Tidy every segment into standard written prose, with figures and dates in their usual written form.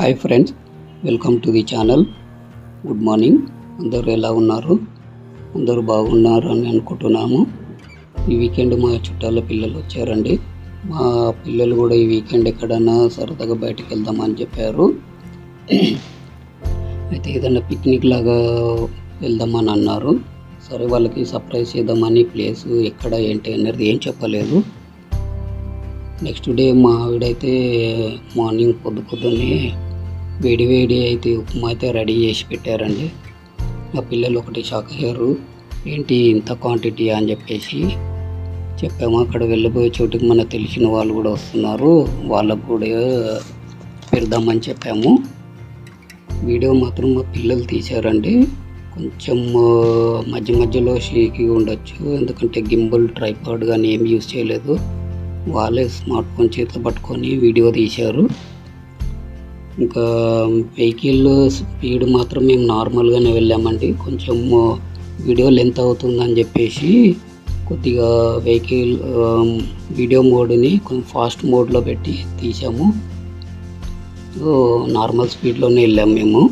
Hi friends, welcome to the channel. Good morning. అందరూ ఎలా ఉన్నారు? అందరూ బాగున్నారు అని అనుకుంటున్నాము. ఈ వీకెండ్ మా చుట్టాల పిల్లలు వచ్చారండి. మా పిల్లలు కూడా ఈ వీకెండ్ ఎక్కడన్నా సరదాగా బయటకు వెళ్దామని చెప్పారు. అయితే ఏదైనా పిక్నిక్ లాగా వెళ్దామని అన్నారు. సరే, వాళ్ళకి సర్ప్రైజ్ చేద్దామని ప్లేస్ ఎక్కడ ఏంటి అనేది ఏం చెప్పలేదు. నెక్స్ట్ డే మా ఆవిడైతే మార్నింగ్ పొద్దున్నే వేడి అయితే ఉప్మా అయితే రెడీ చేసి పెట్టారండి. మా పిల్లలు ఒకటి షాక్ అయ్యారు, ఏంటి ఇంత క్వాంటిటీ అని చెప్పేసి చెప్పాము. అక్కడ వెళ్ళబోయే చోటుకి మనకు తెలిసిన వాళ్ళు కూడా వస్తున్నారు, వాళ్ళకు కూడా పెడదామని చెప్పాము. వీడియో మాత్రం మా పిల్లలు తీశారండి. కొంచెం మధ్యలో షేకి ఉండొచ్చు, ఎందుకంటే గింబల్ ట్రైపాడ్ కానీ ఏం యూజ్ చేయలేదు. వాళ్ళే స్మార్ట్ ఫోన్ చేతిలో పట్టుకొని వీడియో తీశారు. ఇంకా వెహికల్ స్పీడ్ మాత్రం మేము నార్మల్గానే వెళ్ళామండి. కొంచెం వీడియో లెంత్ అవుతుందని చెప్పేసి కొద్దిగా వెహికల్ వీడియో మోడ్ని కొంచెం ఫాస్ట్ మోడ్లో పెట్టి తీసాము. నార్మల్ స్పీడ్లోనే వెళ్ళాము మేము.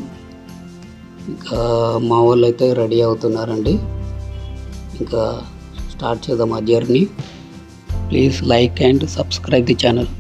ఇంకా మా వాళ్ళు అయితే రెడీ అవుతున్నారండి. ఇంకా స్టార్ట్ చేద్దాం ఆ journey. Please like and subscribe the channel.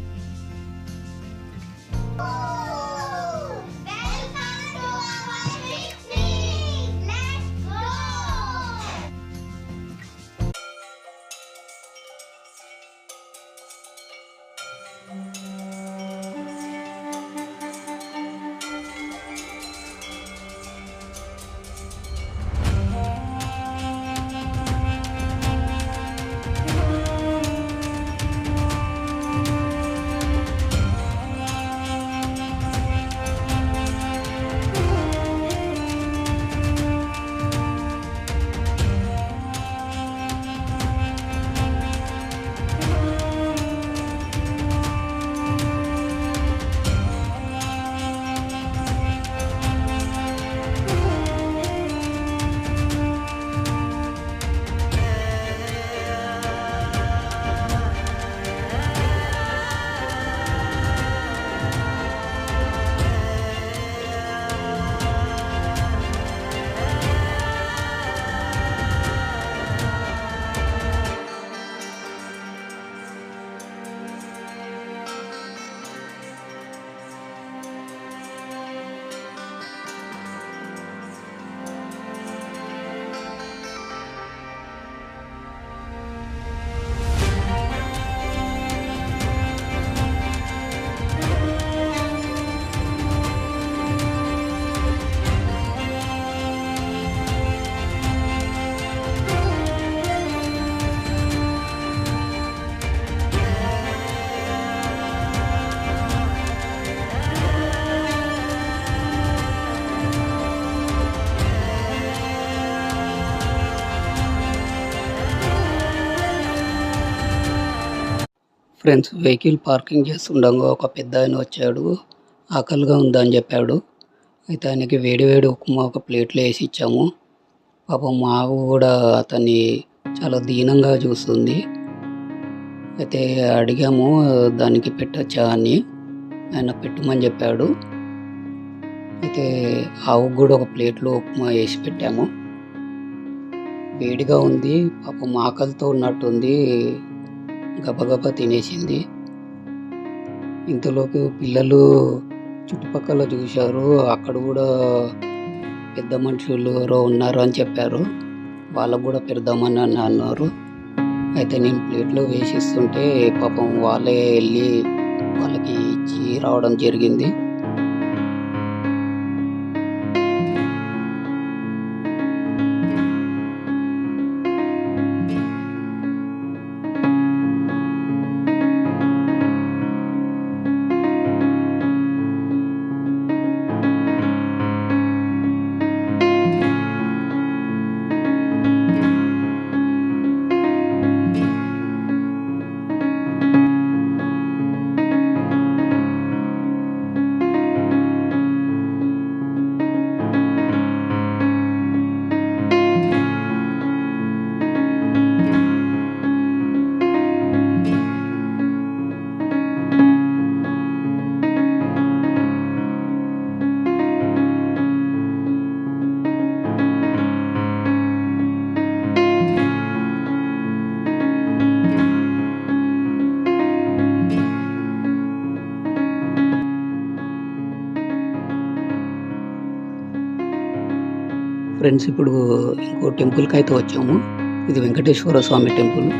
Friends, vehicle parking చేస్తుండగా ఒక పెద్ద ఆయన వచ్చాడు. ఆకలిగా ఉందని చెప్పాడు. అయితే ఆయనకి వేడి ఉప్మా ఒక ప్లేట్లో వేసి ఇచ్చాము. పాపం మా ఆవు కూడా అతన్ని చాలా దీనంగా చూస్తుంది. అయితే అడిగాము దానికి పెట్టచ్చా అని. ఆయన పెట్టమని చెప్పాడు. అయితే ఆవుకు కూడా ఒక ప్లేట్లో ఉప్మా వేసి పెట్టాము. వేడిగా ఉంది, పాపం ఆకలితో ఉన్నట్టుంది, గబగబా తినేసింది. ఇంతలోకి పిల్లలు చుట్టుపక్కల చూశారు, అక్కడ కూడా పెద్ద మనుషులు ఎవరో ఉన్నారు అని చెప్పారు. వాళ్ళకు కూడా పెడదామని అన్నారు. అయితే నేను ప్లేట్లో వేసిస్తుంటే పాపం వాళ్ళే వెళ్ళి వాళ్ళకి ఇచ్చి రావడం జరిగింది. ఫ్రెండ్స్ ఇప్పుడు ఇంకో టెంపుల్కి అయితే వచ్చాము. ఇది వెంకటేశ్వర స్వామి టెంపుల్.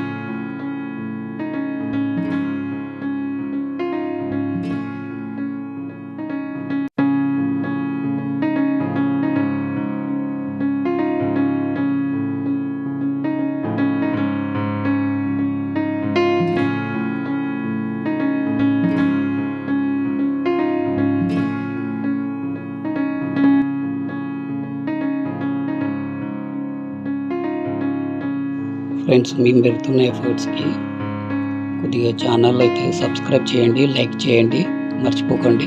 ఫ్రెండ్స్ మేము పెడుతున్న ఎఫర్ట్స్కి కొద్దిగా ఛానల్ అయితే సబ్స్క్రైబ్ చేయండి, లైక్ చేయండి, మర్చిపోకండి.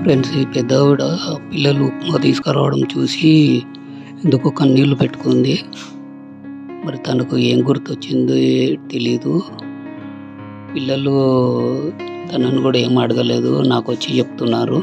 ఫ్రెండ్స్ ఈ పెద్దవిడ పిల్లలు ఉప్మా తీసుకురావడం చూసి ఎందుకో కన్నీళ్ళు పెట్టుకుంది. మరి తనకు ఏం గుర్తొచ్చిందో తెలీదు. పిల్లలు తనను కూడా ఏం అడగలేదు, నాకు వచ్చి చెప్తున్నారు.